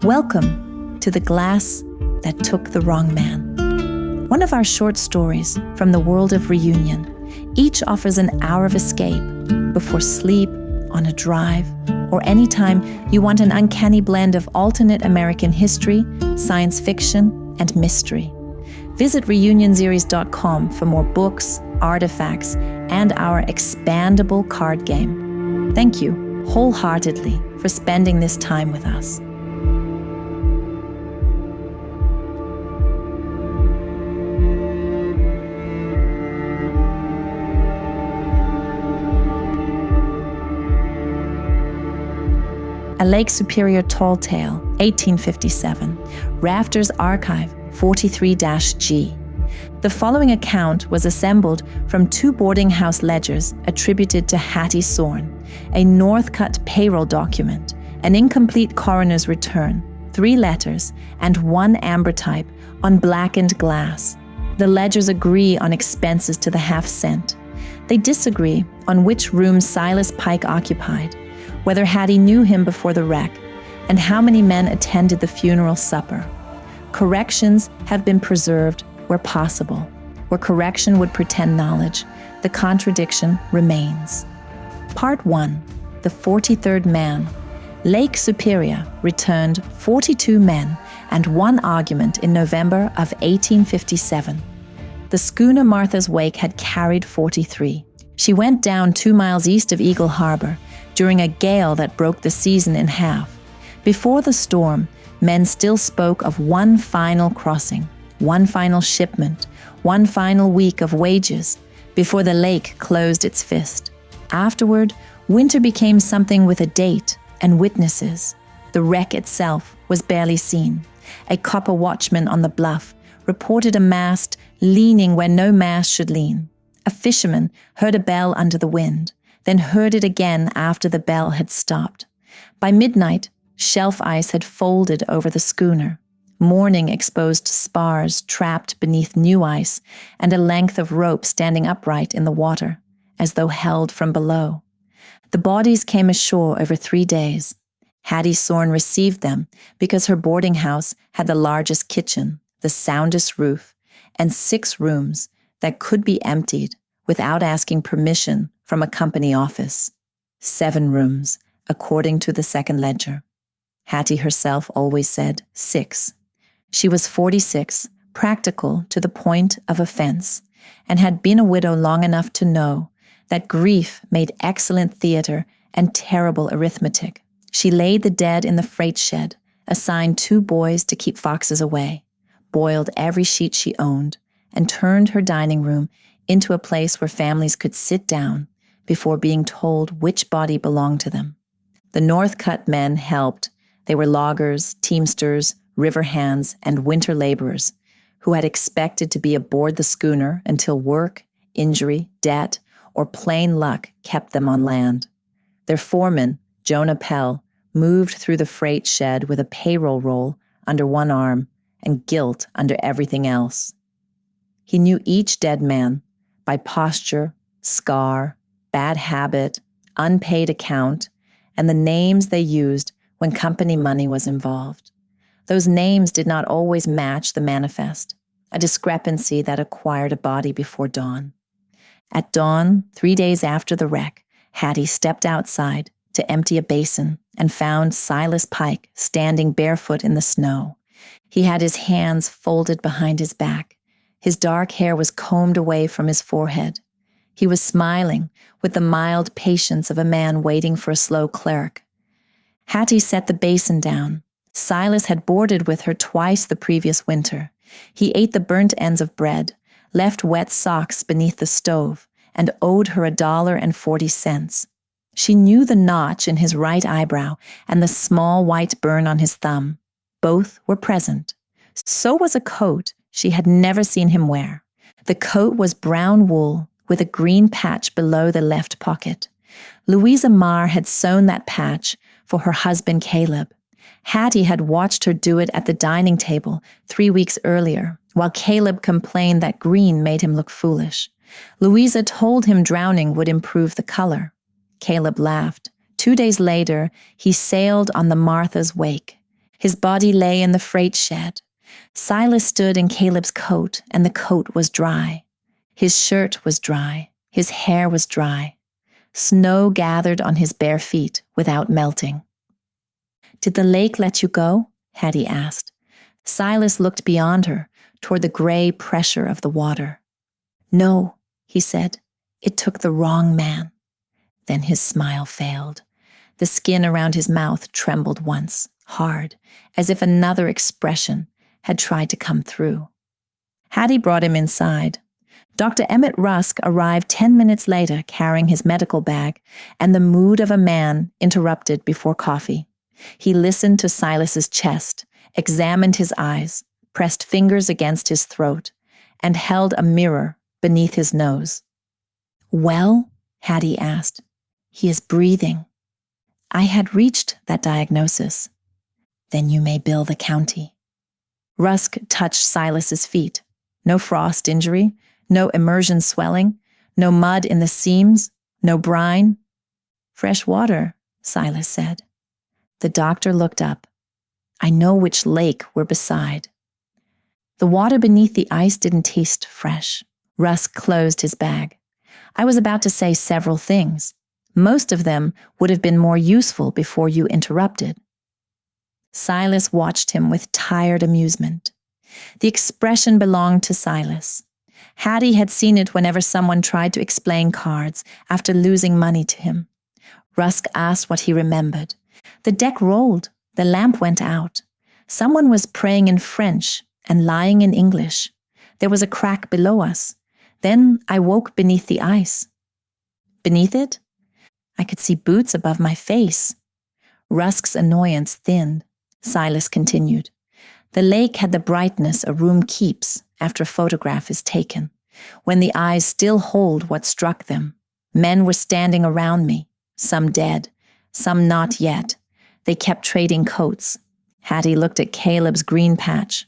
Welcome to The Glass That Took the Wrong Man. One of our short stories from the world of reunion. Each offers an hour of escape before sleep, on a drive, or anytime you want an uncanny blend of alternate American history, science fiction, and mystery. Visit reunionseries.com for more books, artifacts, and our expandable card game. Thank you wholeheartedly for spending this time with us. A Lake Superior Tall Tale, 1857, Rafters Archive 43-G. The following account was assembled from two Boardinghouse ledgers attributed to Hattie Sorn, a Northcutt payroll document, an incomplete coroner's return, 3 letters, and 1 ambrotype on blackened glass. The ledgers agree on expenses to the half-cent. They disagree on which room Silas Pike occupied, whether Hattie knew him before the wreck, and how many men attended the funeral supper. Corrections have been preserved where possible. Where correction would pretend knowledge, the contradiction remains. Part 1. The 43rd Man. Lake Superior returned 42 men and 1 argument in November of 1857. The schooner Martha's Wake had carried 43. She went down 2 miles east of Eagle Harbor during a gale that broke the season in half. Before the storm, men still spoke of one final crossing, one final shipment, one final week of wages before the lake closed its fist. Afterward, winter became something with a date and witnesses. The wreck itself was barely seen. A copper watchman on the bluff reported a mast leaning where no mast should lean. A fisherman heard a bell under the wind, then heard it again after the bell had stopped. By midnight, shelf ice had folded over the schooner. Morning exposed spars trapped beneath new ice and a length of rope standing upright in the water, as though held from below. The bodies came ashore over 3 days. Hattie Sorn received them because her boarding house had the largest kitchen, the soundest roof, and 6 rooms that could be emptied without asking permission from a company office. 7 rooms, according to the second ledger. Hattie herself always said 6. She was 46, practical to the point of offense, and had been a widow long enough to know that grief made excellent theater and terrible arithmetic. She laid the dead in the freight shed, assigned 2 boys to keep foxes away, boiled every sheet she owned, and turned her dining room into a place where families could sit down before being told which body belonged to them. The Northcutt men helped. They were loggers, teamsters, river hands, and winter laborers who had expected to be aboard the schooner until work, injury, debt, or plain luck kept them on land. Their foreman, Jonah Pell, moved through the freight shed with a payroll roll under one arm and guilt under everything else. He knew each dead man by posture, scar, bad habit, unpaid account, and the names they used when company money was involved. Those names did not always match the manifest, a discrepancy that acquired a body before dawn. At dawn, 3 days after the wreck, Hattie stepped outside to empty a basin and found Silas Pike standing barefoot in the snow. He had his hands folded behind his back. His dark hair was combed away from his forehead. He was smiling with the mild patience of a man waiting for a slow clerk. Hattie set the basin down. Silas had boarded with her twice the previous winter. He ate the burnt ends of bread, left wet socks beneath the stove, and owed her $1.40. She knew the notch in his right eyebrow and the small white burn on his thumb. Both were present. So was a coat she had never seen him wear. The coat was brown wool with a green patch below the left pocket. Louisa Marr had sewn that patch for her husband Caleb. Hattie had watched her do it at the dining table 3 weeks earlier, while Caleb complained that green made him look foolish. Louisa told him drowning would improve the color. Caleb laughed. 2 days later, he sailed on the Martha's Wake. His body lay in the freight shed. Silas stood in Caleb's coat, and the coat was dry. His shirt was dry. His hair was dry. Snow gathered on his bare feet without melting. "Did the lake let you go?" Hattie asked. Silas looked beyond her, toward the gray pressure of the water. "No," he said. "It took the wrong man." Then his smile failed. The skin around his mouth trembled once, hard, as if another expression had tried to come through. Hattie brought him inside. Dr. Emmett Rusk arrived 10 minutes later carrying his medical bag, and the mood of a man interrupted before coffee. He listened to Silas's chest, examined his eyes, pressed fingers against his throat, and held a mirror beneath his nose. "Well?" Hattie asked. "He is breathing." "I had reached that diagnosis." "Then you may bill the county." Rusk touched Silas's feet. No frost injury, no immersion swelling, no mud in the seams, no brine. "Fresh water," Silas said. The doctor looked up. "I know which lake we're beside." The water beneath the ice didn't taste fresh. Rusk closed his bag. "I was about to say several things. Most of them would have been more useful before you interrupted." Silas watched him with tired amusement. The expression belonged to Silas. Hattie had seen it whenever someone tried to explain cards after losing money to him. Rusk asked what he remembered. The deck rolled. The lamp went out. Someone was praying in French and lying in English. There was a crack below us. Then I woke beneath the ice. Beneath it? I could see boots above my face. Rusk's annoyance thinned. Silas continued. The lake had the brightness a room keeps after a photograph is taken, when the eyes still hold what struck them. Men were standing around me, some dead, some not yet. They kept trading coats. Hattie looked at Caleb's green patch.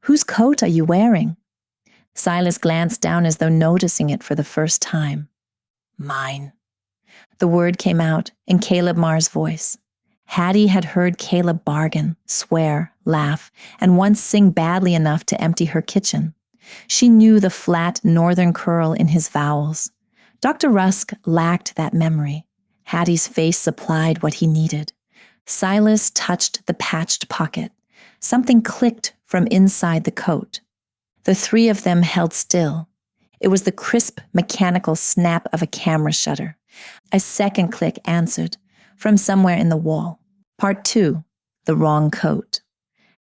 "Whose coat are you wearing?" Silas glanced down as though noticing it for the first time. "Mine." The word came out in Caleb Marr's voice. Hattie had heard Caleb bargain, swear, laugh, and once sing badly enough to empty her kitchen. She knew the flat northern curl in his vowels. Dr. Rusk lacked that memory. Hattie's face supplied what he needed. Silas touched the patched pocket. Something clicked from inside the coat. The three of them held still. It was the crisp, mechanical snap of a camera shutter. A second click answered, from somewhere in the wall. Part 2, the wrong coat.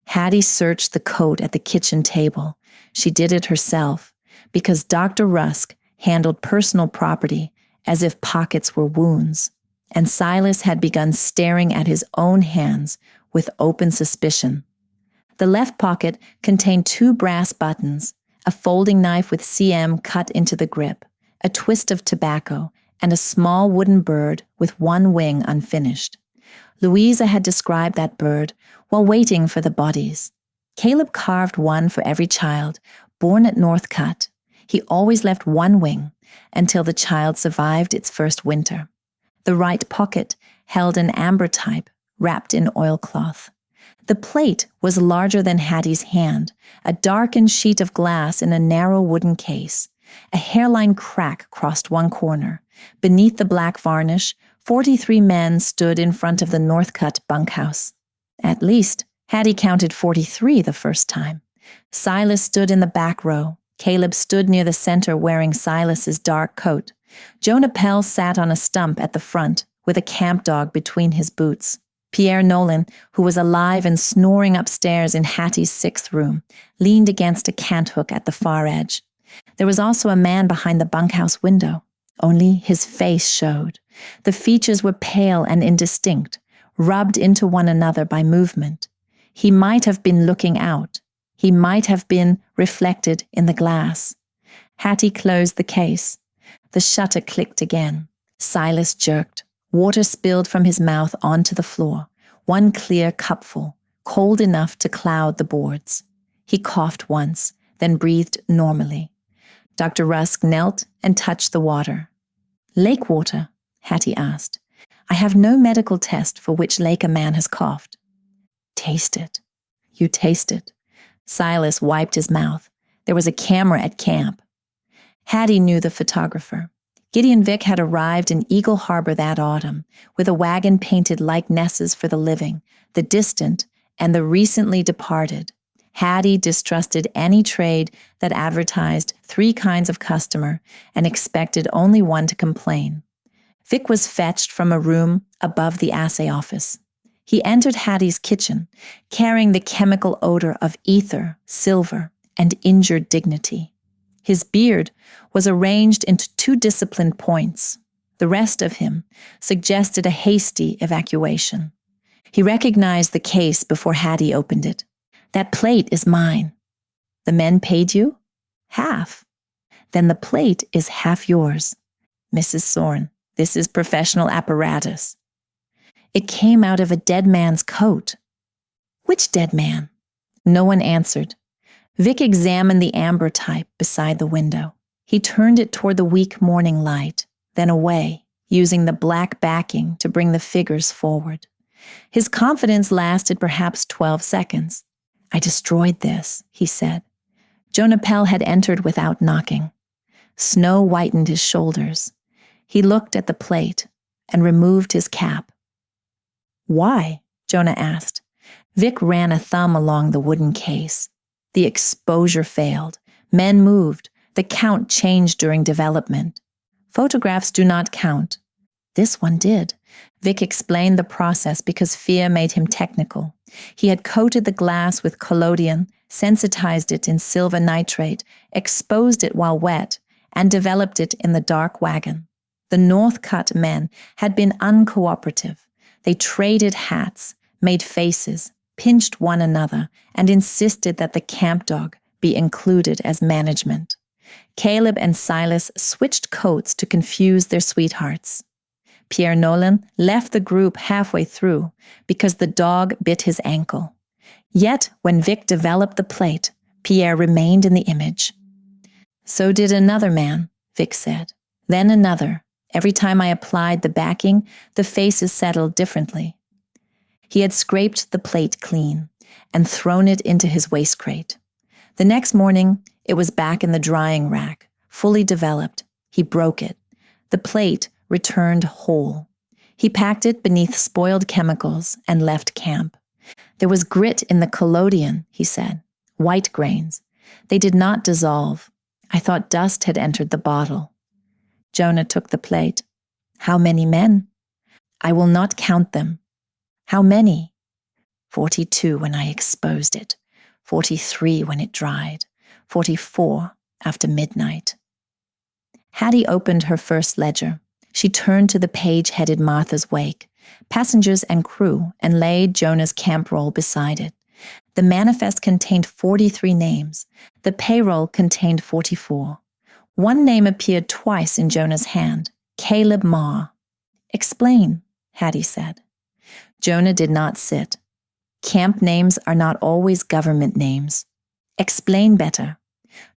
Hattie searched the coat at the kitchen table. She did it herself, because Dr. Rusk handled personal property as if pockets were wounds, and Silas had begun staring at his own hands with open suspicion. The left pocket contained 2 brass buttons, a folding knife with CM cut into the grip, a twist of tobacco, and a small wooden bird with one wing unfinished. Louisa had described that bird while waiting for the bodies. Caleb carved one for every child, born at Northcutt. He always left one wing until the child survived its first winter. The right pocket held an ambrotype wrapped in oilcloth. The plate was larger than Hattie's hand, a darkened sheet of glass in a narrow wooden case. A hairline crack crossed one corner. Beneath the black varnish, 43 men stood in front of the Northcutt bunkhouse. At least, Hattie counted 43 the first time. Silas stood in the back row. Caleb stood near the center wearing Silas's dark coat. Jonah Pell sat on a stump at the front with a camp dog between his boots. Pierre Nolan, who was alive and snoring upstairs in Hattie's 6th room, leaned against a cant-hook at the far edge. There was also a man behind the bunkhouse window. Only his face showed. The features were pale and indistinct, rubbed into one another by movement. He might have been looking out. He might have been reflected in the glass. Hattie closed the case. The shutter clicked again. Silas jerked. Water spilled from his mouth onto the floor, one clear cupful, cold enough to cloud the boards. He coughed once, then breathed normally. Dr. Rusk knelt and touched the water. "Lake water?" Hattie asked. "I have no medical test for which lake a man has coughed." Taste it. You taste it. Silas wiped his mouth. There was a camera at camp. Hattie knew the photographer. Gideon Vick had arrived in Eagle Harbor that autumn with a wagon painted likenesses for the living, the distant, and the recently departed. Hattie distrusted any trade that advertised 3 kinds of customer and expected only one to complain. Vick was fetched from a room above the assay office. He entered Hattie's kitchen, carrying the chemical odor of ether, silver, and injured dignity. His beard was arranged into 2 disciplined points. The rest of him suggested a hasty evacuation. He recognized the case before Hattie opened it. That plate is mine. The men paid you? Half. Then the plate is half yours. Mrs. Sorn, this is professional apparatus. It came out of a dead man's coat. Which dead man? No one answered. Vick examined the ambrotype beside the window. He turned it toward the weak morning light, then away, using the black backing to bring the figures forward. His confidence lasted perhaps 12 seconds. I destroyed this, he said. Jonah Pell had entered without knocking. Snow whitened his shoulders. He looked at the plate and removed his cap. Why? Jonah asked. Vick ran a thumb along the wooden case. The exposure failed. Men moved. The count changed during development. Photographs do not count. This one did. Vick explained the process because fear made him technical. He had coated the glass with collodion, sensitized it in silver nitrate, exposed it while wet, and developed it in the dark wagon. The Northcutt men had been uncooperative. They traded hats, made faces, pinched one another, and insisted that the camp dog be included as management. Caleb and Silas switched coats to confuse their sweethearts. Pierre Nolan left the group halfway through because the dog bit his ankle. Yet, when Vick developed the plate, Pierre remained in the image. So did another man, Vick said. Then another. Every time I applied the backing, the faces settled differently. He had scraped the plate clean and thrown it into his waste crate. The next morning, it was back in the drying rack, fully developed. He broke it. The plate returned whole. He packed it beneath spoiled chemicals and left camp. There was grit in the collodion, he said, white grains. They did not dissolve. I thought dust had entered the bottle. Jonah took the plate. How many men? I will not count them. How many? 42 when I exposed it, 43 when it dried, 44 after midnight. Hattie opened her first ledger. She turned to the page headed Martha's Wake, passengers and crew, and laid Jonah's camp roll beside it. The manifest contained 43 names. The payroll contained 44. One name appeared twice in Jonah's hand, Caleb Marr. Explain, Hattie said. Jonah did not sit. Camp names are not always government names. Explain better.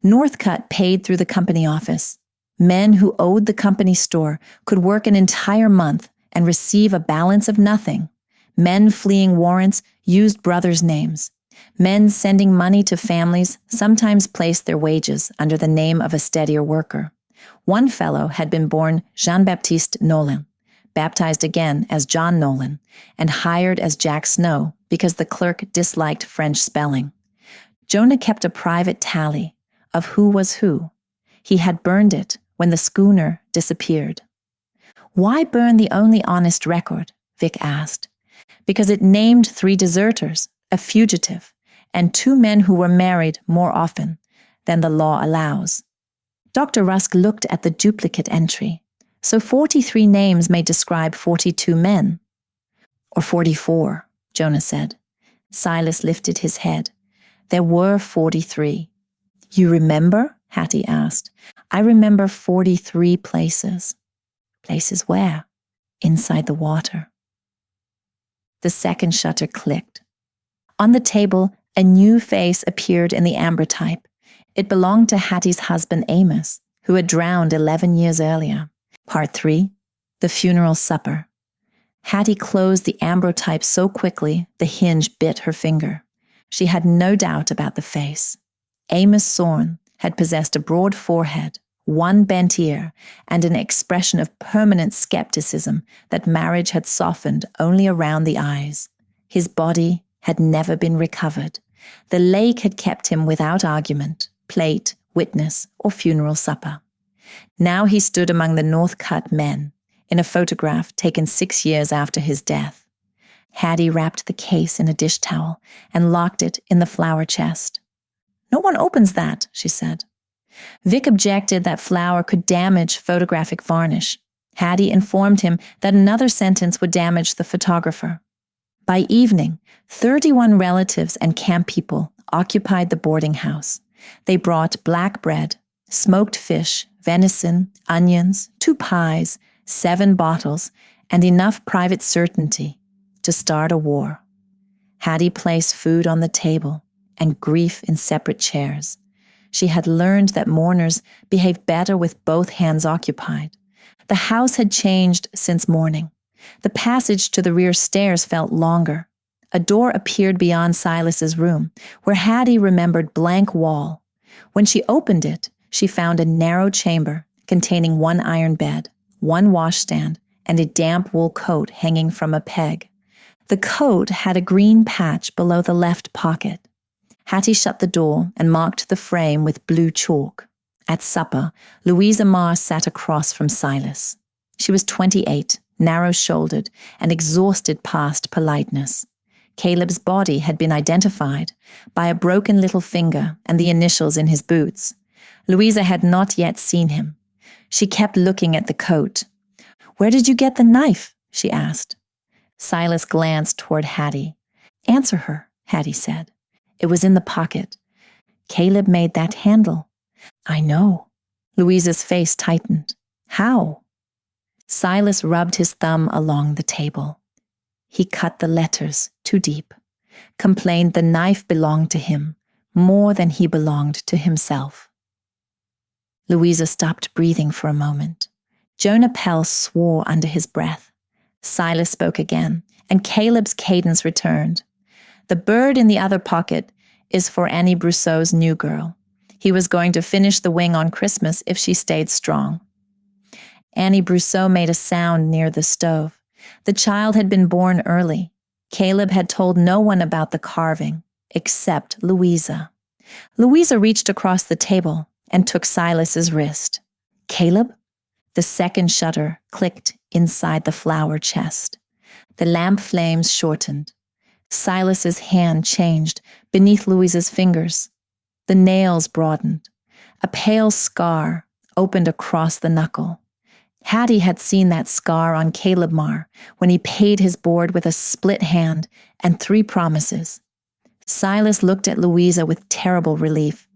Northcutt paid through the company office. Men who owed the company store could work an entire month and receive a balance of nothing. Men fleeing warrants used brothers' names. Men sending money to families sometimes placed their wages under the name of a steadier worker. One fellow had been born Jean-Baptiste Nolan, baptized again as John Nolan, and hired as Jack Snow because the clerk disliked French spelling. Jonah kept a private tally of who was who. He had burned it when the schooner disappeared. Why burn the only honest record? Vick asked. Because it named 3 deserters, a fugitive, and 2 men who were married more often than the law allows. Dr. Rusk looked at the duplicate entry. So 43 names may describe 42 men. Or 44, Jonah said. Silas lifted his head. There were 43. You remember? Hattie asked. I remember 43 places. Places where? Inside the water. The second shutter clicked. On the table, a new face appeared in the ambrotype. It belonged to Hattie's husband Amos, who had drowned 11 years earlier. Part 3, the funeral supper. Hattie closed the ambrotype so quickly the hinge bit her finger. She had no doubt about the face. Amos Sorn had possessed a broad forehead, one bent ear, and an expression of permanent skepticism that marriage had softened only around the eyes. His body had never been recovered. The lake had kept him without argument, plate, witness, or funeral supper. Now he stood among the Northcutt men, in a photograph taken 6 years after his death. Hattie wrapped the case in a dish towel and locked it in the flower chest. "No one opens that," she said. Vic objected that flour could damage photographic varnish. Hattie informed him that another sentence would damage the photographer. By evening, 31 relatives and camp people occupied the boarding house. They brought black bread, smoked fish, venison, onions, 2 pies, 7 bottles, and enough private certainty to start a war. Hattie placed food on the table and grief in separate chairs. She had learned that mourners behave better with both hands occupied. The house had changed since morning. The passage to the rear stairs felt longer. A door appeared beyond Silas's room, where Hattie remembered blank wall. When she opened it, she found a narrow chamber containing 1 iron bed, 1 washstand, and a damp wool coat hanging from a peg. The coat had a green patch below the left pocket. Hattie shut the door and marked the frame with blue chalk. At supper, Louisa Marr sat across from Silas. She was 28, narrow-shouldered, and exhausted past politeness. Caleb's body had been identified by a broken little finger and the initials in his boots. Louisa had not yet seen him. She kept looking at the coat. "Where did you get the knife?" she asked. Silas glanced toward Hattie. "Answer her," Hattie said. "It was in the pocket. Caleb made that handle." "I know." Louisa's face tightened. "How?" Silas rubbed his thumb along the table. He cut the letters too deep, complained the knife belonged to him more than he belonged to himself. Louisa stopped breathing for a moment. Jonah Pell swore under his breath. Silas spoke again, and Caleb's cadence returned. "The bird in the other pocket is for Annie Brousseau's new girl. He was going to finish the wing on Christmas if she stayed strong." Annie Brousseau made a sound near the stove. The child had been born early. Caleb had told no one about the carving, except Louisa. Louisa reached across the table and took Silas's wrist. "Caleb?" The second shutter clicked inside the flower chest. The lamp flames shortened. Silas's hand changed beneath Louisa's fingers. The nails broadened. A pale scar opened across the knuckle. Hattie had seen that scar on Caleb Marr when he paid his board with a split hand and 3 promises. Silas looked at Louisa with terrible relief.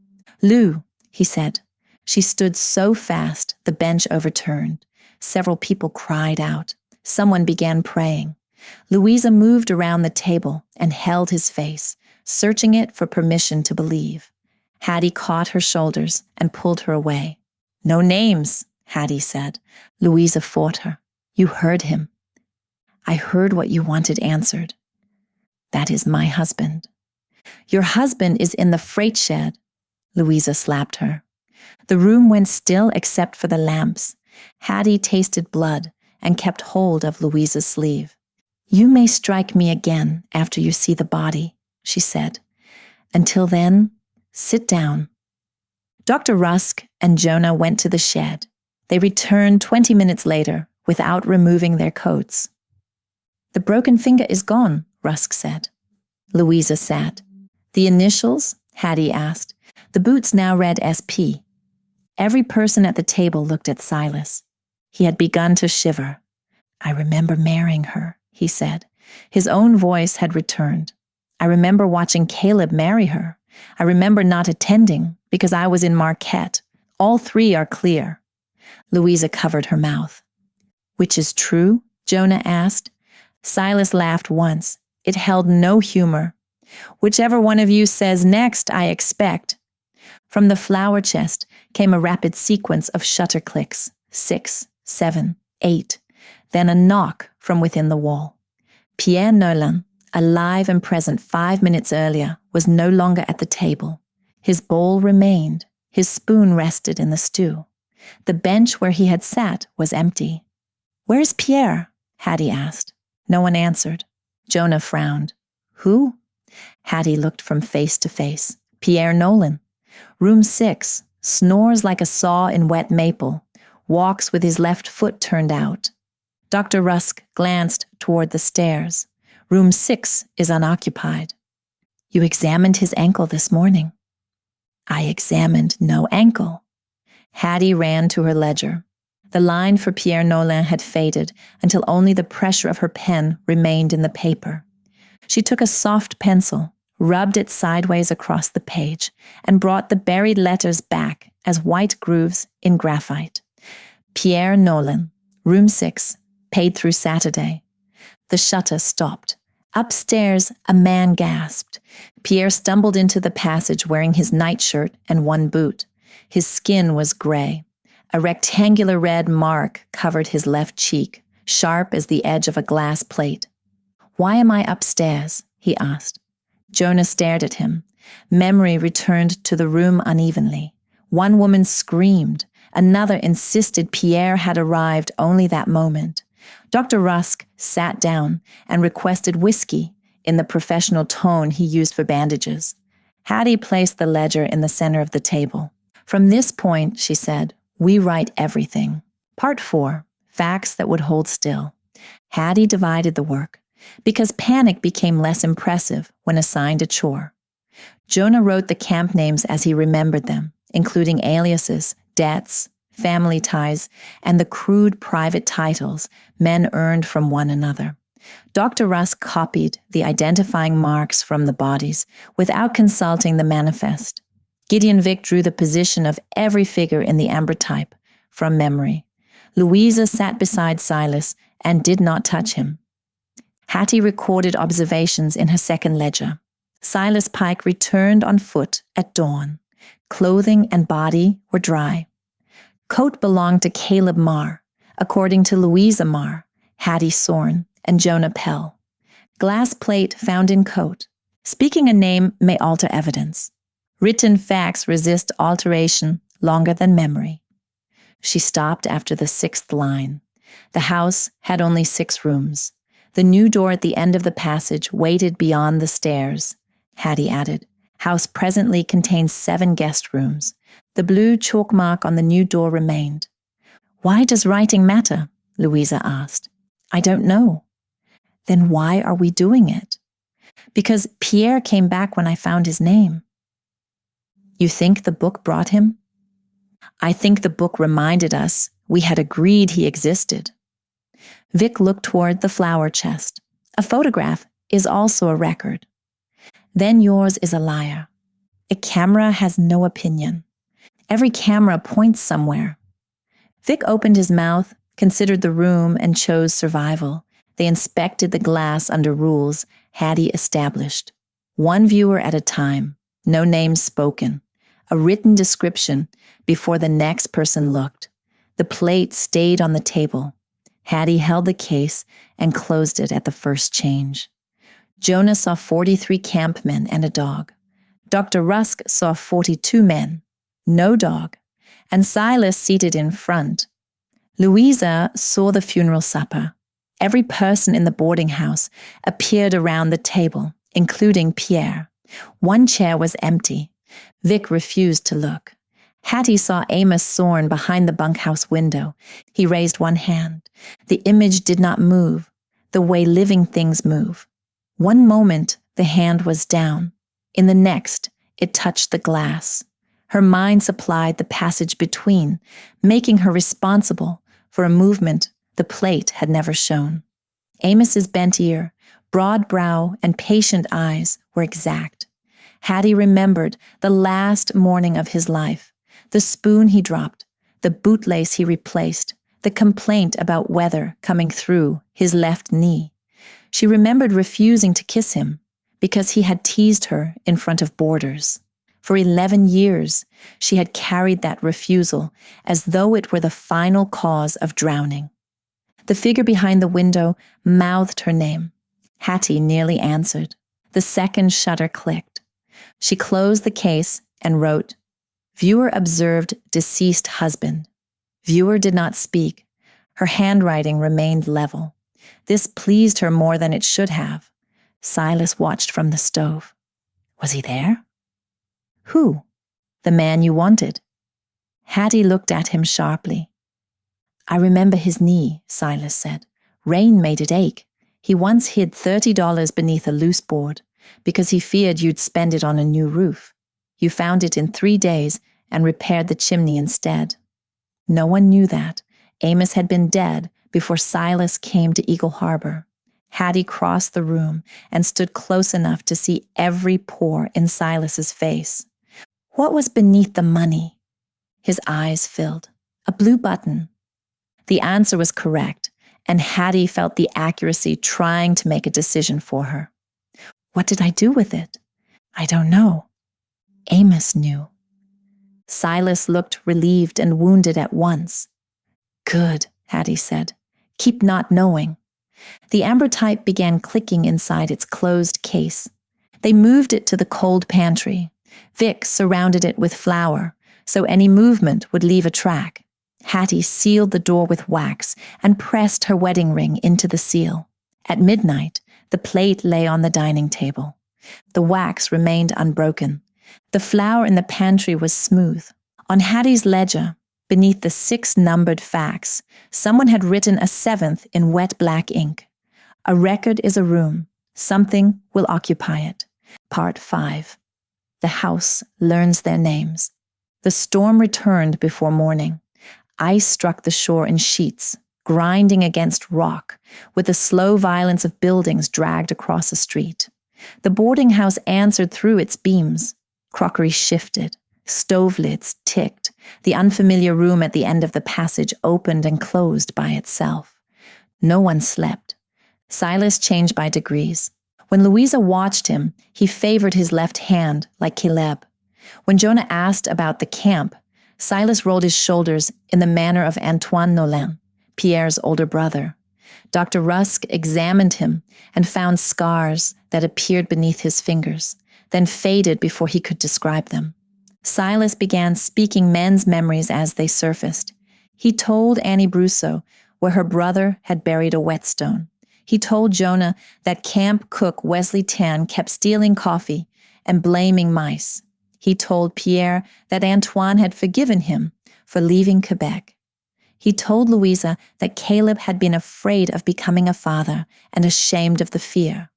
"Lou," he said. She stood so fast the bench overturned. Several people cried out. Someone began praying. Louisa moved around the table and held his face, searching it for permission to believe. Hattie caught her shoulders and pulled her away. "No names," Hattie said. Louisa fought her. "You heard him." "I heard what you wanted answered." "That is my husband." "Your husband is in the freight shed." Louisa slapped her. The room went still except for the lamps. Hattie tasted blood and kept hold of Louisa's sleeve. "You may strike me again after you see the body," she said. "Until then, sit down." Dr. Rusk and Jonah went to the shed. They returned 20 minutes later without removing their coats. "The broken finger is gone," Rusk said. Louisa sat. "The initials?" Hattie asked. The boots now read SP. Every person at the table looked at Silas. He had begun to shiver. "I remember marrying her," he said. His own voice had returned. "I remember watching Caleb marry her. I remember not attending because I was in Marquette. All 3 are clear." Louisa covered her mouth. "Which is true?" Jonah asked. Silas laughed once. It held no humor. "Whichever one of you says next, I expect." From the flower chest came a rapid sequence of shutter clicks. 6, 7, 8. Then a knock from within the wall. Pierre Nolan, alive and present 5 minutes earlier, was no longer at the table. His bowl remained. His spoon rested in the stew. The bench where he had sat was empty. "Where's Pierre?" Hattie asked. No one answered. Jonah frowned. "Who?" Hattie looked from face to face. "Pierre Nolan. Room 6, snores like a saw in wet maple, walks with his left foot turned out." Dr. Rusk glanced toward the stairs. "Room 6 is unoccupied." "You examined his ankle this morning." "I examined no ankle." Hattie ran to her ledger. The line for Pierre Nolan had faded until only the pressure of her pen remained in the paper. She took a soft pencil, rubbed it sideways across the page, and brought the buried letters back as white grooves in graphite. Pierre Nolan, room 6, paid through Saturday. The shutter stopped. Upstairs, a man gasped. Pierre stumbled into the passage wearing his nightshirt and one boot. His skin was gray. A rectangular red mark covered his left cheek, sharp as the edge of a glass plate. "Why am I upstairs?" he asked. Jonah stared at him. Memory returned to the room unevenly. One woman screamed. Another insisted Pierre had arrived only that moment. Dr. Rusk sat down and requested whiskey in the professional tone he used for bandages. Hattie placed the ledger in the center of the table. "From this point," she said, "we write everything." Part 4, facts that would hold still. Hattie divided the work, because panic became less impressive when assigned a chore. Jonah wrote the camp names as he remembered them, including aliases, debts, family ties, and the crude private titles men earned from one another. Dr. Rusk copied the identifying marks from the bodies without consulting the manifest. Gideon Vick drew the position of every figure in the ambrotype from memory. Louisa sat beside Silas and did not touch him. Hattie recorded observations in her second ledger. Silas Pike returned on foot at dawn. Clothing and body were dry. Coat belonged to Caleb Marr, according to Louisa Marr, Hattie Sorn, and Jonah Pell. Glass plate found in coat. Speaking a name may alter evidence. Written facts resist alteration longer than memory. She stopped after the 6th line. The house had only 6 rooms. The new door at the end of the passage waited beyond the stairs. Hattie added, "House presently contains 7 guest rooms." The blue chalk mark on the new door remained. "Why does writing matter?" Louisa asked. "I don't know." "Then why are we doing it?" "Because Pierre came back when I found his name." "You think the book brought him?" "I think the book reminded us we had agreed he existed." Vic looked toward the flower chest. "A photograph is also a record." "Then yours is a liar. A camera has no opinion. Every camera points somewhere." Vic opened his mouth, considered the room, and chose survival. They inspected the glass under rules Hattie established. 1 viewer at a time, no names spoken. A written description before the next person looked. The plate stayed on the table. Hattie held the case and closed it at the first change. Jonah saw 43 campmen and a dog. Dr. Rusk saw 42 men, no dog, and Silas seated in front. Louisa saw the funeral supper. Every person in the boarding house appeared around the table, including Pierre. 1 chair was empty. Vic refused to look. Hattie saw Amos Sorn behind the bunkhouse window. He raised one hand. The image did not move, the way living things move. One moment, the hand was down. In the next, it touched the glass. Her mind supplied the passage between, making her responsible for a movement the plate had never shown. Amos's bent ear, broad brow, and patient eyes were exact. Hattie remembered the last morning of his life, the spoon he dropped, the bootlace he replaced, the complaint about weather coming through his left knee. She remembered refusing to kiss him because he had teased her in front of boarders. For 11 years, she had carried that refusal as though it were the final cause of drowning. The figure behind the window mouthed her name. Hattie nearly answered. The second shutter clicked. She closed the case and wrote, "Viewer observed deceased husband." Viewer did not speak. Her handwriting remained level. This pleased her more than it should have. Silas watched from the stove. Was he there? Who? The man you wanted. Hattie looked at him sharply. "I remember his knee," Silas said. "Rain made it ache. He once hid $30 beneath a loose board because he feared you'd spend it on a new roof. You found it in 3 days and repaired the chimney instead." No one knew that. Amos had been dead before Silas came to Eagle Harbor. Hattie crossed the room and stood close enough to see every pore in Silas's face. What was beneath the money? His eyes filled. A blue button. The answer was correct, and Hattie felt the accuracy trying to make a decision for her. What did I do with it? I don't know. Amos knew. Silas looked relieved and wounded at once. Good, Hattie said. Keep not knowing. The ambrotype began clicking inside its closed case. They moved it to the cold pantry. Vic surrounded it with flour, so any movement would leave a track. Hattie sealed the door with wax and pressed her wedding ring into the seal. At midnight, the plate lay on the dining table. The wax remained unbroken. The flour in the pantry was smooth. On Hattie's ledger, beneath the 6 numbered facts, someone had written a 7th in wet black ink. A record is a room. Something will occupy it. Part 5. The house learns their names. The storm returned before morning. Ice struck the shore in sheets, grinding against rock, with the slow violence of buildings dragged across a street. The boardinghouse answered through its beams. Crockery shifted. Stove lids ticked. The unfamiliar room at the end of the passage opened and closed by itself. No one slept. Silas changed by degrees. When Louisa watched him, he favored his left hand like Caleb. When Jonah asked about the camp, Silas rolled his shoulders in the manner of Antoine Nolan, Pierre's older brother. Dr. Rusk examined him and found scars that appeared beneath his fingers, then faded before he could describe them. Silas began speaking men's memories as they surfaced. He told Annie Brousseau where her brother had buried a whetstone. He told Jonah that camp cook Wesley Tan kept stealing coffee and blaming mice. He told Pierre that Antoine had forgiven him for leaving Quebec. He told Louisa that Caleb had been afraid of becoming a father and ashamed of the fear.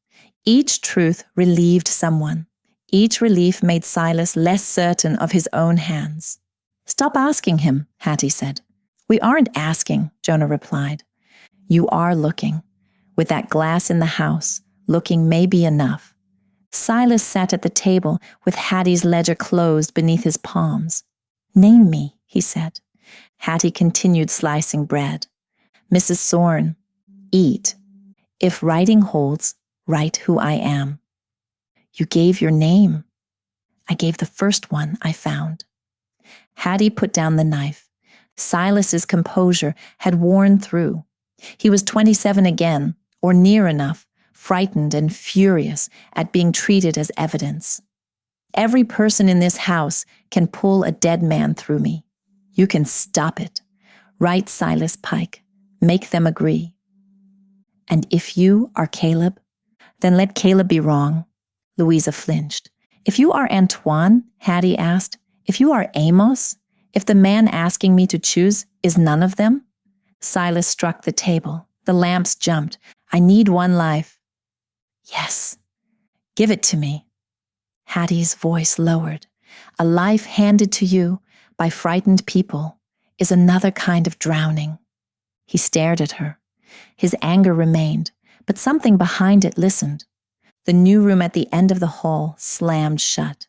Each truth relieved someone. Each relief made Silas less certain of his own hands. Stop asking him, Hattie said. We aren't asking, Jonah replied. You are looking. With that glass in the house, looking may be enough. Silas sat at the table with Hattie's ledger closed beneath his palms. Name me, he said. Hattie continued slicing bread. Mrs. Sorn, eat. If writing holds, write who I am. You gave your name. I gave the first one I found. Hattie put down the knife. Silas's composure had worn through. He was 27 again, or near enough, frightened and furious at being treated as evidence. Every person in this house can pull a dead man through me. You can stop it. Write Silas Pike. Make them agree. And if you are Caleb, then let Caleb be wrong. Louisa flinched. If you are Antoine, Hattie asked, if you are Amos, if the man asking me to choose is none of them? Silas struck the table. The lamps jumped. I need one life. Yes. Give it to me. Hattie's voice lowered. A life handed to you by frightened people is another kind of drowning. He stared at her. His anger remained, but something behind it listened. The new room at the end of the hall slammed shut.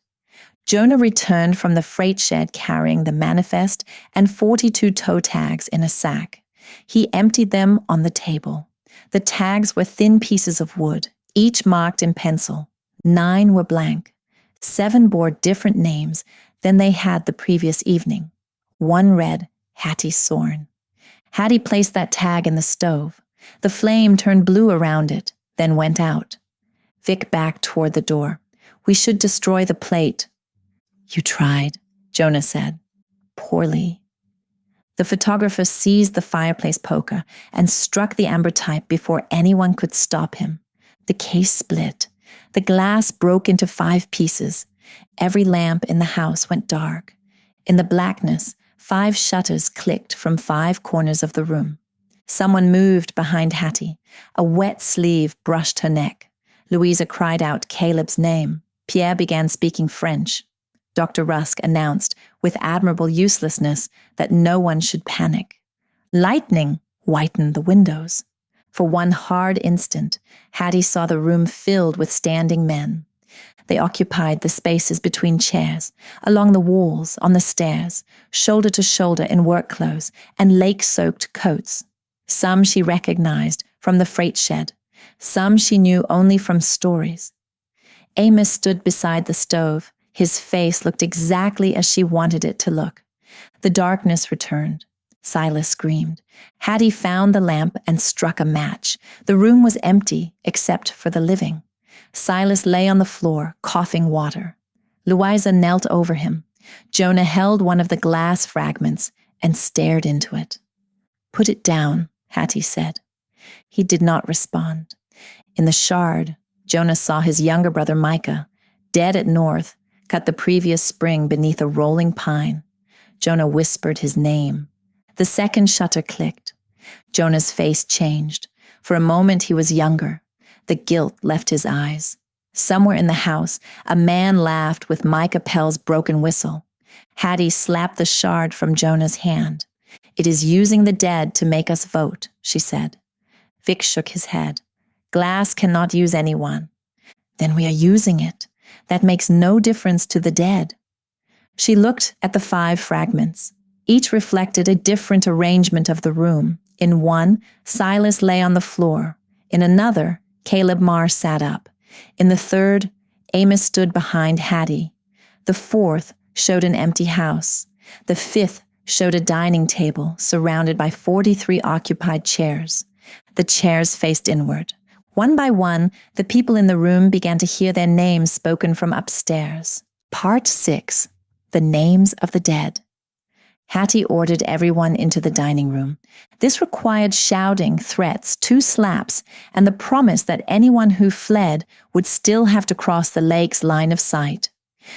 Jonah returned from the freight shed carrying the manifest and 42 toe tags in a sack. He emptied them on the table. The tags were thin pieces of wood, each marked in pencil. 9 were blank. 7 bore different names than they had the previous evening. One read, Hattie Sorn. Hattie placed that tag in the stove. The flame turned blue around it, then went out. Vic backed toward the door. We should destroy the plate. You tried, Jonah said. Poorly. The photographer seized the fireplace poker and struck the ambrotype before anyone could stop him. The case split. The glass broke into 5 pieces. Every lamp in the house went dark. In the blackness, 5 shutters clicked from 5 corners of the room. Someone moved behind Hattie. A wet sleeve brushed her neck. Louisa cried out Caleb's name. Pierre began speaking French. Dr. Rusk announced, with admirable uselessness, that no one should panic. Lightning whitened the windows. For one hard instant, Hattie saw the room filled with standing men. They occupied the spaces between chairs, along the walls, on the stairs, shoulder to shoulder in work clothes and lake-soaked coats. Some she recognized from the freight shed. Some she knew only from stories. Amos stood beside the stove. His face looked exactly as she wanted it to look. The darkness returned. Silas screamed. Hattie found the lamp and struck a match. The room was empty, except for the living. Silas lay on the floor, coughing water. Louisa knelt over him. Jonah held one of the glass fragments and stared into it. Put it down, Hattie said. He did not respond. In the shard, Jonah saw his younger brother Micah, dead at North, cut the previous spring beneath a rolling pine. Jonah whispered his name. The second shutter clicked. Jonah's face changed. For a moment he was younger. The guilt left his eyes. Somewhere in the house, a man laughed with Micah Pell's broken whistle. Hattie slapped the shard from Jonah's hand. It is using the dead to make us vote, she said. Vic shook his head. Glass cannot use anyone. Then we are using it. That makes no difference to the dead. She looked at the 5 fragments. Each reflected a different arrangement of the room. In one, Silas lay on the floor. In another, Caleb Marr sat up. In the third, Amos stood behind Hattie. The fourth showed an empty house. The fifth showed a dining table surrounded by 43 occupied chairs. The chairs faced inward. One by one, the people in the room began to hear their names spoken from upstairs. Part 6. The Names of the Dead. Hattie ordered everyone into the dining room. This required shouting, threats, 2 slaps, and the promise that anyone who fled would still have to cross the lake's line of sight.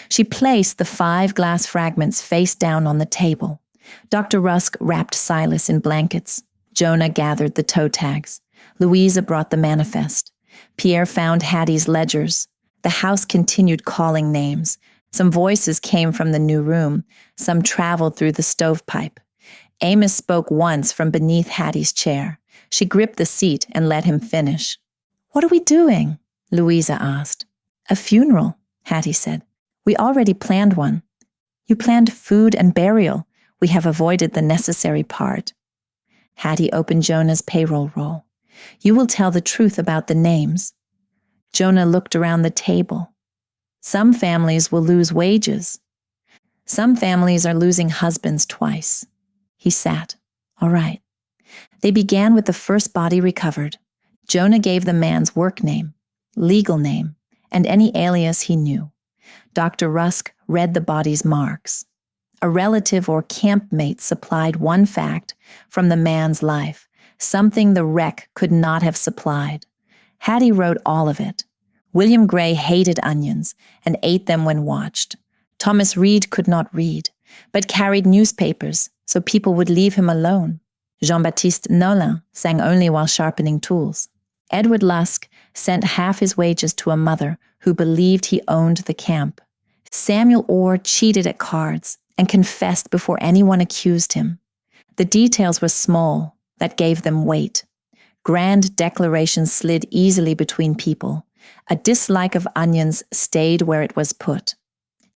She placed the 5 glass fragments face down on the table. Dr. Rusk wrapped Silas in blankets. Jonah gathered the toe tags. Louisa brought the manifest. Pierre found Hattie's ledgers. The house continued calling names. Some voices came from the new room. Some traveled through the stovepipe. Amos spoke once from beneath Hattie's chair. She gripped the seat and let him finish. What are we doing? Louisa asked. A funeral, Hattie said. We already planned one. You planned food and burial. We have avoided the necessary part. Hattie opened Jonah's payroll roll. You will tell the truth about the names. Jonah looked around the table. Some families will lose wages. Some families are losing husbands twice. He sat. All right. They began with the first body recovered. Jonah gave the man's work name, legal name, and any alias he knew. Dr. Rusk read the body's marks. A relative or campmate supplied one fact from the man's life, something the wreck could not have supplied. Hattie wrote all of it. William Gray hated onions and ate them when watched. Thomas Reed could not read, but carried newspapers so people would leave him alone. Jean-Baptiste Nolin sang only while sharpening tools. Edward Lusk sent half his wages to a mother who believed he owned the camp. Samuel Orr cheated at cards and confessed before anyone accused him. The details were small, that gave them weight. Grand declarations slid easily between people. A dislike of onions stayed where it was put.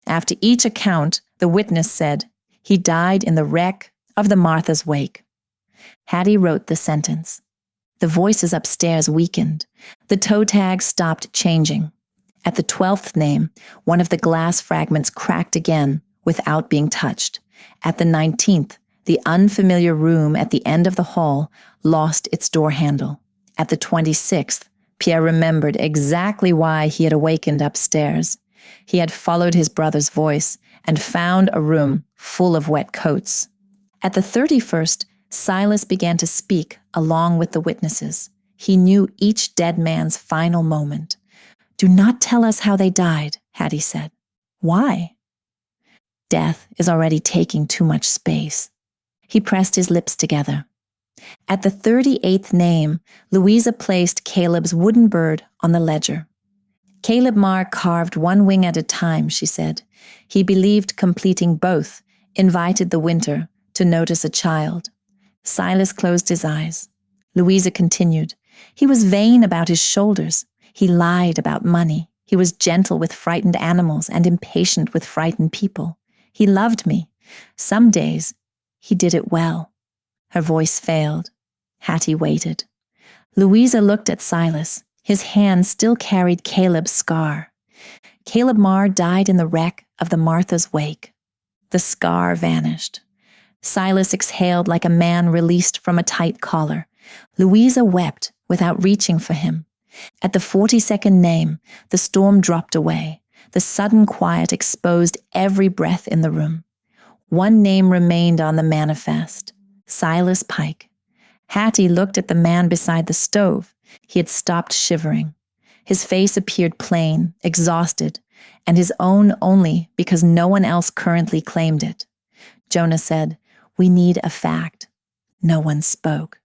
After each account, the witness said, he died in the wreck of the Martha's Wake. Hattie wrote the sentence. The voices upstairs weakened. The toe tag stopped changing. At the 12th name, one of the glass fragments cracked again without being touched. At the 19th, The unfamiliar room at the end of the hall lost its door handle. At the 26th, Pierre remembered exactly why he had awakened upstairs. He had followed his brother's voice and found a room full of wet coats. At the 31st, Silas began to speak along with the witnesses. He knew each dead man's final moment. "Do not tell us how they died," Hattie said. "Why?" "Death is already taking too much space." He pressed his lips together. At the 38th name, Louisa placed Caleb's wooden bird on the ledger. "Caleb Marr carved one wing at a time," she said. "He believed completing both invited the winter to notice a child." Silas closed his eyes. Louisa continued. "He was vain about his shoulders. He lied about money. He was gentle with frightened animals and impatient with frightened people. He loved me. Some days, he did it well." Her voice failed. Hattie waited. Louisa looked at Silas. His hand still carried Caleb's scar. Caleb Marr died in the wreck of the Martha's Wake. The scar vanished. Silas exhaled like a man released from a tight collar. Louisa wept without reaching for him. At the 42nd name, the storm dropped away. The sudden quiet exposed every breath in the room. One name remained on the manifest: Silas Pike. Hattie looked at the man beside the stove. He had stopped shivering. His face appeared plain, exhausted, and his own only because no one else currently claimed it. Jonah said, "We need a fact." No one spoke.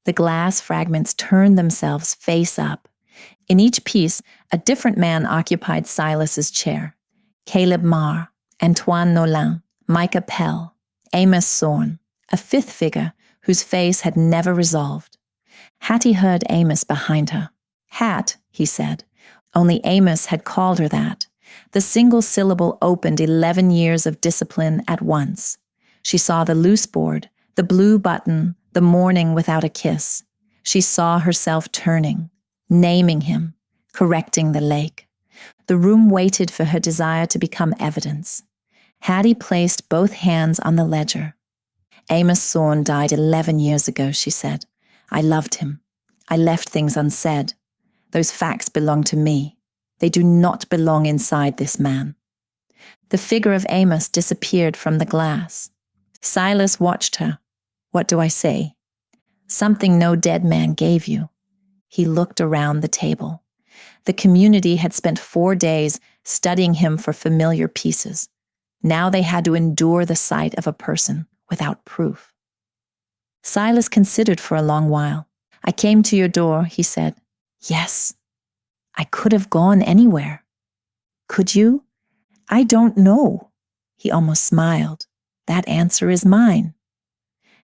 The glass fragments turned themselves face up. In each piece, a different man occupied Silas's chair. Caleb Marr, Antoine Nolin, Micah Pell, Amos Sorn, a fifth figure whose face had never resolved. Hattie heard Amos behind her. "Hat," he said. Only Amos had called her that. The single syllable opened 11 years of discipline at once. She saw the loose board, the blue button, the morning without a kiss. She saw herself turning, naming him, correcting the lake. The room waited for her desire to become evidence. Hattie placed both hands on the ledger. "Amos Sorn died 11 years ago," she said. "I loved him. I left things unsaid. Those facts belong to me. They do not belong inside this man." The figure of Amos disappeared from the glass. Silas watched her. "What do I say?" "Something no dead man gave you." He looked around the table. The community had spent 4 days studying him for familiar pieces. Now they had to endure the sight of a person without proof. Silas considered for a long while. "I came to your door," he said. "Yes. I could have gone anywhere." "Could you?" "I don't know." He almost smiled. "That answer is mine."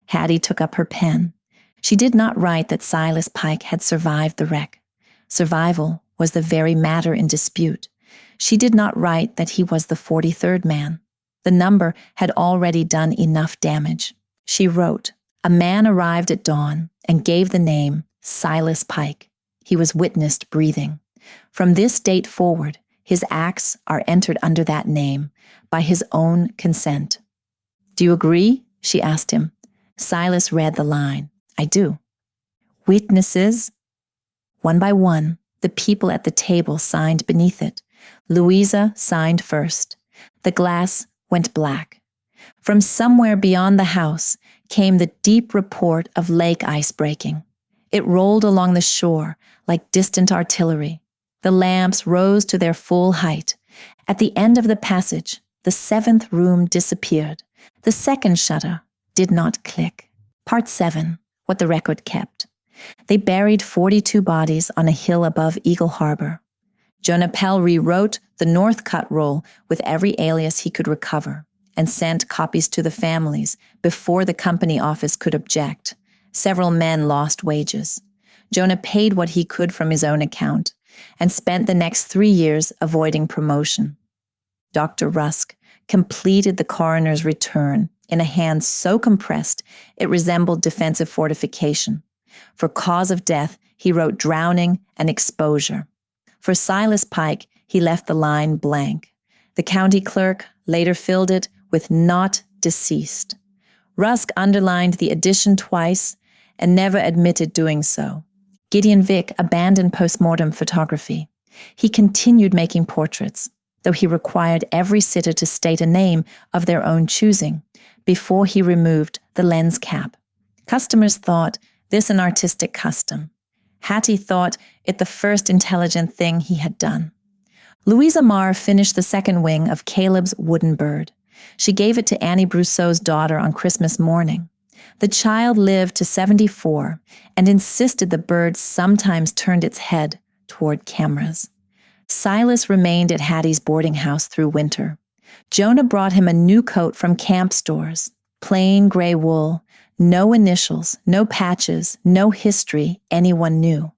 Hattie took up her pen. She did not write that Silas Pike had survived the wreck. Survival was the very matter in dispute. She did not write that he was the 43rd man. The number had already done enough damage. She wrote, "A man arrived at dawn and gave the name Silas Pike. He was witnessed breathing. From this date forward, his acts are entered under that name by his own consent." "Do you agree?" she asked him. Silas read the line. "I do." "Witnesses?" One by one, the people at the table signed beneath it. Louisa signed first. The glass went black. From somewhere beyond the house came the deep report of lake ice breaking. It rolled along the shore like distant artillery. The lamps rose to their full height. At the end of the passage, the 7th room disappeared. The second shutter did not click. Part 7, what the record kept. They buried 42 bodies on a hill above Eagle Harbor. Jonah Pell rewrote the Northcutt roll with every alias he could recover and sent copies to the families before the company office could object. Several men lost wages. Jonah paid what he could from his own account and spent the next 3 years avoiding promotion. Dr. Rusk completed the coroner's return in a hand so compressed it resembled defensive fortification. For cause of death, he wrote drowning and exposure. For Silas Pike, he left the line blank. The county clerk later filled it with "not deceased." Rusk underlined the addition twice and never admitted doing so. Gideon Vick abandoned postmortem photography. He continued making portraits, though he required every sitter to state a name of their own choosing before he removed the lens cap. Customers thought this an artistic custom. Hattie thought it the first intelligent thing he had done. Louisa Marr finished the second wing of Caleb's wooden bird. She gave it to Annie Brousseau's daughter on Christmas morning. The child lived to 74 and insisted the bird sometimes turned its head toward cameras. Silas remained at Hattie's boarding house through winter. Jonah brought him a new coat from camp stores, plain gray wool, no initials, no patches, no history anyone knew.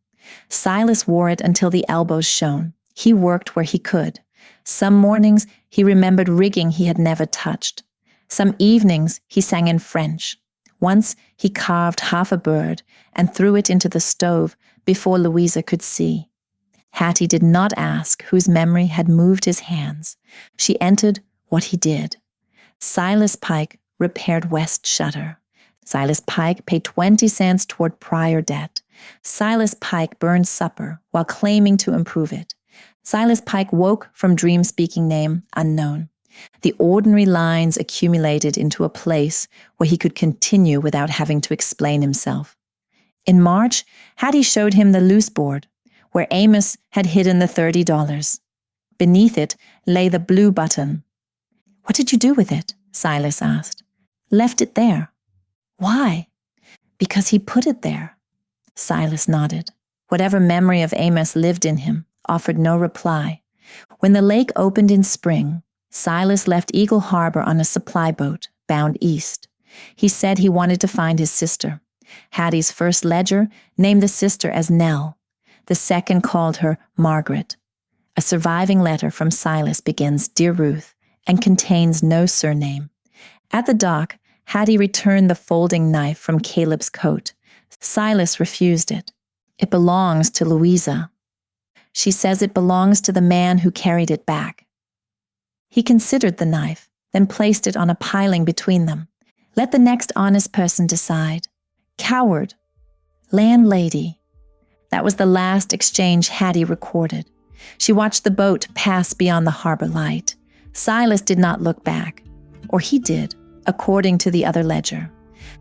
Silas wore it until the elbows shone. He worked where he could. Some mornings he remembered rigging he had never touched. Some evenings he sang in French. Once he carved half a bird and threw it into the stove before Louisa could see. Hattie did not ask whose memory had moved his hands. She entered what he did. Silas Pike repaired west shutter. Silas Pike paid 20 cents toward prior debt. Silas Pike burned supper while claiming to improve it. Silas Pike woke from dream-speaking name unknown. The ordinary lines accumulated into a place where he could continue without having to explain himself. In March, Hattie showed him the loose board, where Amos had hidden the $30. Beneath it lay the blue button. "What did you do with it?" Silas asked. "Left it there." "Why?" "Because he put it there." Silas nodded. Whatever memory of Amos lived in him offered no reply. When the lake opened in spring, Silas left Eagle Harbor on a supply boat bound east. He said he wanted to find his sister. Hattie's first ledger named the sister as Nell. The second called her Margaret. A surviving letter from Silas begins, "Dear Ruth," and contains no surname. At the dock, Hattie returned the folding knife from Caleb's coat. Silas refused it. "It belongs to Louisa." She says it belongs to the man who carried it back. He considered the knife, then placed it on a piling between them. "Let the next honest person decide." "Coward." "Landlady." That was the last exchange Hattie recorded. She watched the boat pass beyond the harbor light. Silas did not look back, or he did, according to the other ledger.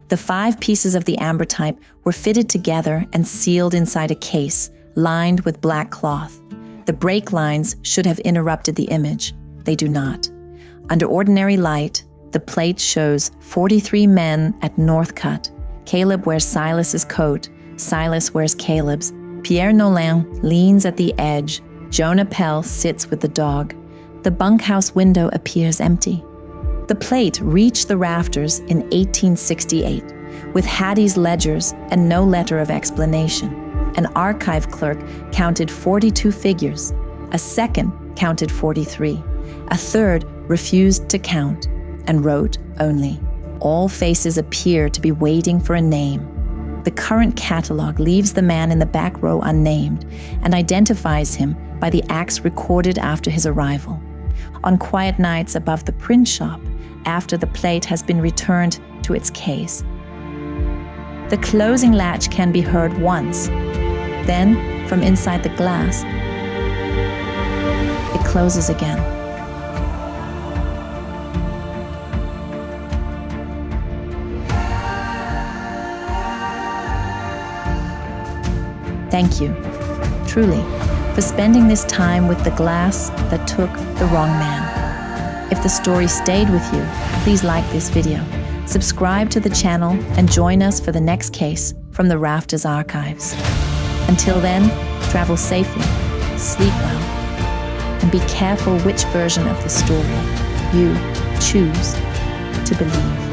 The 5 pieces of the ambrotype were fitted together and sealed inside a case, lined with black cloth. The break lines should have interrupted the image. They do not. Under ordinary light, the plate shows 43 men at Northcutt. Caleb wears Silas's coat. Silas wears Caleb's. Pierre Nolin leans at the edge. Jonah Pell sits with the dog. The bunkhouse window appears empty. The plate reached the rafters in 1868, with Hattie's ledgers and no letter of explanation. An archive clerk counted 42 figures. A second counted 43. A third refused to count and wrote only. All faces appear to be waiting for a name. The current catalog leaves the man in the back row unnamed and identifies him by the acts recorded after his arrival. On quiet nights above the print shop, after the plate has been returned to its case, the closing latch can be heard once. Then, from inside the glass, it closes again. Thank you, truly, for spending this time with the glass that took the wrong man. If the story stayed with you, please like this video, subscribe to the channel, and join us for the next case from the Rafters Archives. Until then, travel safely, sleep well, and be careful which version of the story you choose to believe.